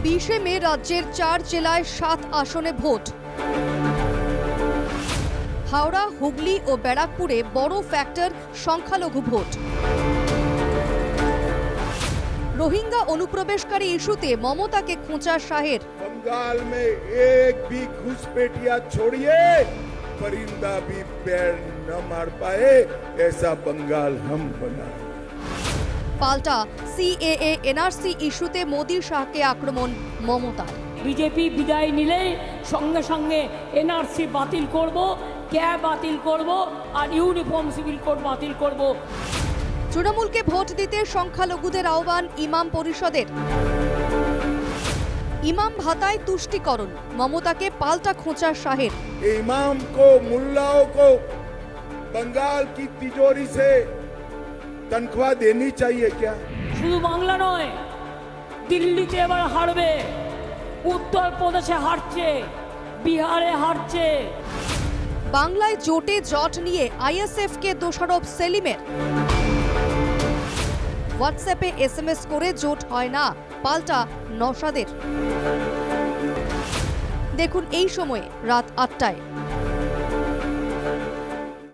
20 মে রাজ্যের 4 জেলায় 7 আসনে ভোট। হাওড়া, হুগলি ও ব্যারাকপুরে বড় ফ্যাক্টর সংখ্যালঘু ভোট। रोहिंगा अनुप्रवेशकारी इशूते ममता के खोंचा शाहेर। बंगाल में एक भी घुसपैठिया छोड़िए, परिंदा भी पैर न मार पाए, ऐसा बंगाल हम बनाए। पाल्टा सीएए एनआरसी इशूते मोदी शाह के आक्रमण ममता। बीजेपी विदाय निले संगे संगे एनआरसी बातिल करब, क्या बातिल करब और यूनिफर्म सिविल कोड बातिल करब। तृणमूलके भोट दीते संख्यालघुदेर आह्वान इमाम परिषदेर। इमाम भाताय तुष्टिकरण, ममताके पाल्टा खोंचा शाहेर। इमाम को, मुल्लाओं को बंगाल की तिजोरी से तनख्वाह देनी चाहिए क्या? शुधु बांगला नय, दिल्लीते एबार हारबे, उत्तर प्रदेशे हारছে, बिहारे हारছে। बांगलाय जोटे जट निये आईएसएफ के दोषारोप सेलिमेर। হোয়াটসঅ্যাপে এসএমএস করে জোট হয় না, পাল্টা নওশাদের। দেখুন এই সময়ে রাত ৮টায়।